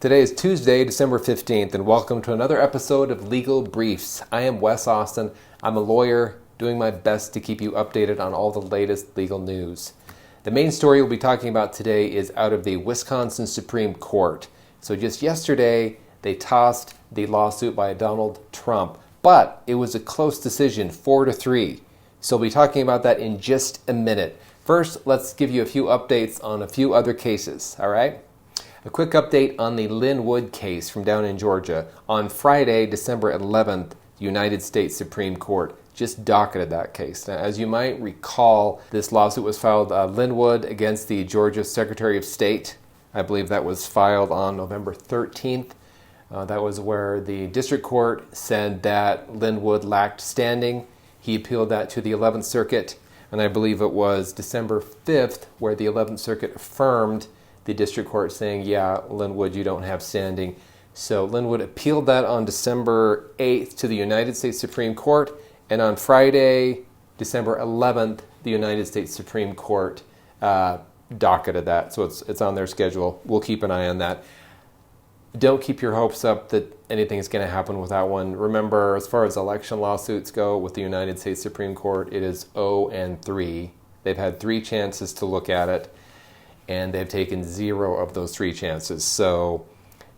Today is Tuesday, December 15th, and welcome to another episode of Legal Briefs. I am Wes Austin. I'm a lawyer doing my best to keep you updated on all the latest legal news. The main story we'll be talking about today is out of the Wisconsin Supreme Court. So just yesterday, they tossed the lawsuit by Donald Trump, but it was a close decision, 4-3. So we'll be talking about that in just a minute. First, let's give you a few updates on a few other cases, all right? A quick update on the Linwood case from down in Georgia. On Friday, December 11th, the United States Supreme Court just docketed that case. Now, as you might recall, this lawsuit was filed, Linwood against the Georgia Secretary of State. I believe that was filed on November 13th. That was where the district court said that Linwood lacked standing. He appealed that to the 11th Circuit, and I believe it was December 5th where the 11th Circuit affirmed the district court saying, yeah, Linwood, you don't have standing. So Linwood appealed that on December 8th to the United States Supreme Court, and on Friday, December 11th, the United States Supreme Court docketed that. So it's on their schedule. We'll keep an eye on that. Don't keep your hopes up that anything is going to happen with that one. Remember, as far as election lawsuits go with the United States Supreme Court, it is 0-3. They've had 3 chances to look at it, and they've taken 0 of those 3 chances. So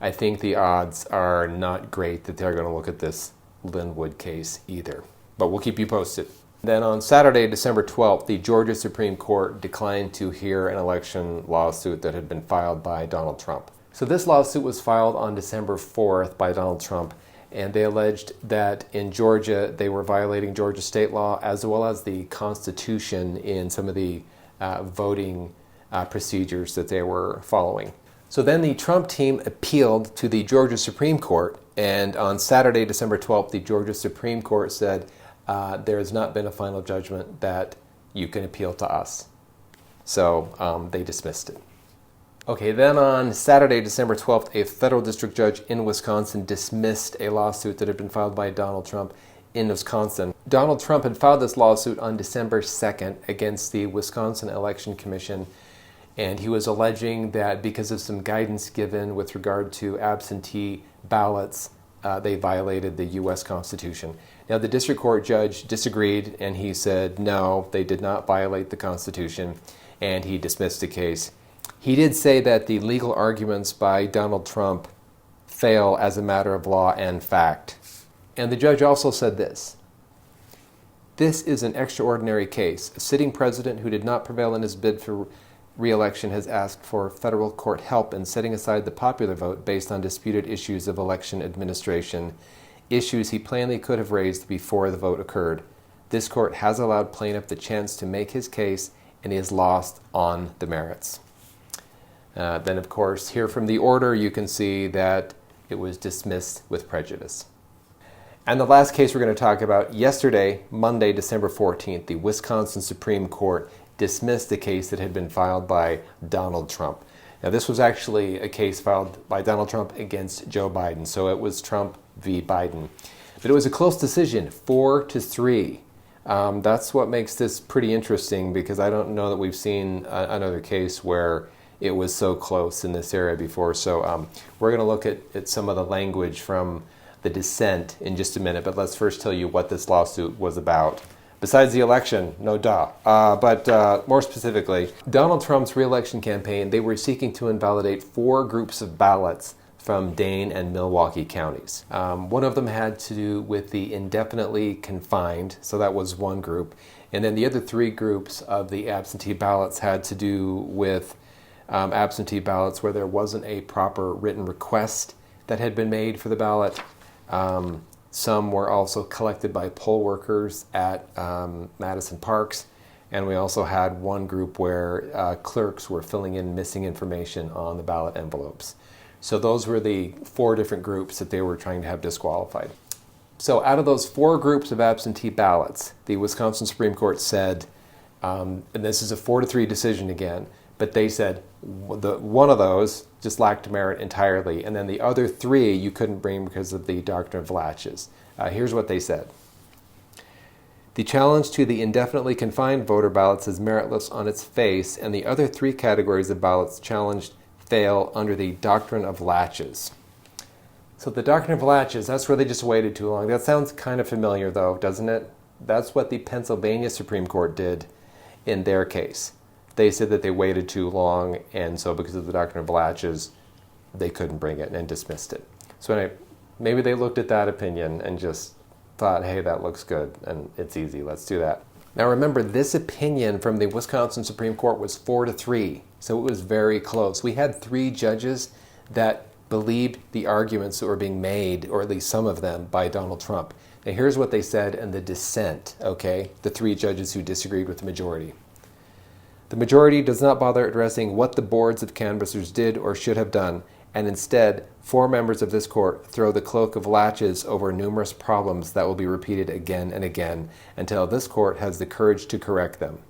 I think the odds are not great that they're going to look at this Linwood case either. But we'll keep you posted. Then on Saturday, December 12th, the Georgia Supreme Court declined to hear an election lawsuit that had been filed by Donald Trump. So this lawsuit was filed on December 4th by Donald Trump, and they alleged that in Georgia they were violating Georgia state law as well as the Constitution in some of the voting procedures that they were following. So then the Trump team appealed to the Georgia Supreme Court, and on Saturday, December 12th, the Georgia Supreme Court said there has not been a final judgment that you can appeal to us. So they dismissed it. Okay, then on Saturday, December 12th, a federal district judge in Wisconsin dismissed a lawsuit that had been filed by Donald Trump in Wisconsin. Donald Trump had filed this lawsuit on December 2nd against the Wisconsin Election Commission, and he was alleging that because of some guidance given with regard to absentee ballots, they violated the U.S. Constitution. Now, the district court judge disagreed, and he said, no, they did not violate the Constitution, and he dismissed the case. He did say that the legal arguments by Donald Trump fail as a matter of law and fact. And the judge also said this: this is an extraordinary case. A sitting president who did not prevail in his bid for re-election has asked for federal court help in setting aside the popular vote based on disputed issues of election administration, issues he plainly could have raised before the vote occurred. This court has allowed plaintiff the chance to make his case, and he has lost on the merits. Then, of course, here from the order, you can see that it was dismissed with prejudice. And the last case we're going to talk about, yesterday, Monday, December 14th, the Wisconsin Supreme Court dismissed the case that had been filed by Donald Trump. Now, this was actually a case filed by Donald Trump against Joe Biden, so it was Trump v. Biden. But it was a close decision, 4-3. That's what makes this pretty interesting, because I don't know that we've seen another case where it was so close in this area before. So we're going to look at some of the language from the dissent in just a minute, but let's first tell you what this lawsuit was about. Besides the election, no duh. But more specifically, Donald Trump's re-election campaign, they were seeking to invalidate 4 groups of ballots from Dane and Milwaukee counties. One of them had to do with the indefinitely confined, so that was one group. And then the other 3 groups of the absentee ballots had to do with absentee ballots where there wasn't a proper written request that had been made for the ballot. Some were also collected by poll workers at Madison Parks, and we also had one group where clerks were filling in missing information on the ballot envelopes. So those were the 4 different groups that they were trying to have disqualified. So out of those 4 groups of absentee ballots, the Wisconsin Supreme Court said, and this is a 4-3 decision again, but they said one of those just lacked merit entirely, and then the other 3 you couldn't bring because of the doctrine of laches. Here's what they said. The challenge to the indefinitely confined voter ballots is meritless on its face, and the other 3 categories of ballots challenged fail under the doctrine of latches. So the doctrine of latches, that's where they just waited too long. That sounds kind of familiar though, doesn't it? That's what the Pennsylvania Supreme Court did in their case. They said that they waited too long, and so because of the doctrine of latches, they couldn't bring it and dismissed it. So anyway, maybe they looked at that opinion and just thought, hey, that looks good and it's easy, let's do that. Now remember, this opinion from the Wisconsin Supreme Court was 4-3, so it was very close. We had 3 judges that believed the arguments that were being made, or at least some of them, by Donald Trump. Now here's what they said in the dissent, okay? The 3 judges who disagreed with the majority. The majority does not bother addressing what the boards of canvassers did or should have done, and instead, 4 members of this court throw the cloak of latches over numerous problems that will be repeated again and again until this court has the courage to correct them.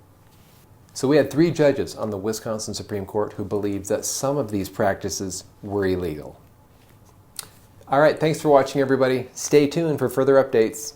So we had 3 judges on the Wisconsin Supreme Court who believed that some of these practices were illegal. All right, thanks for watching, everybody. Stay tuned for further updates.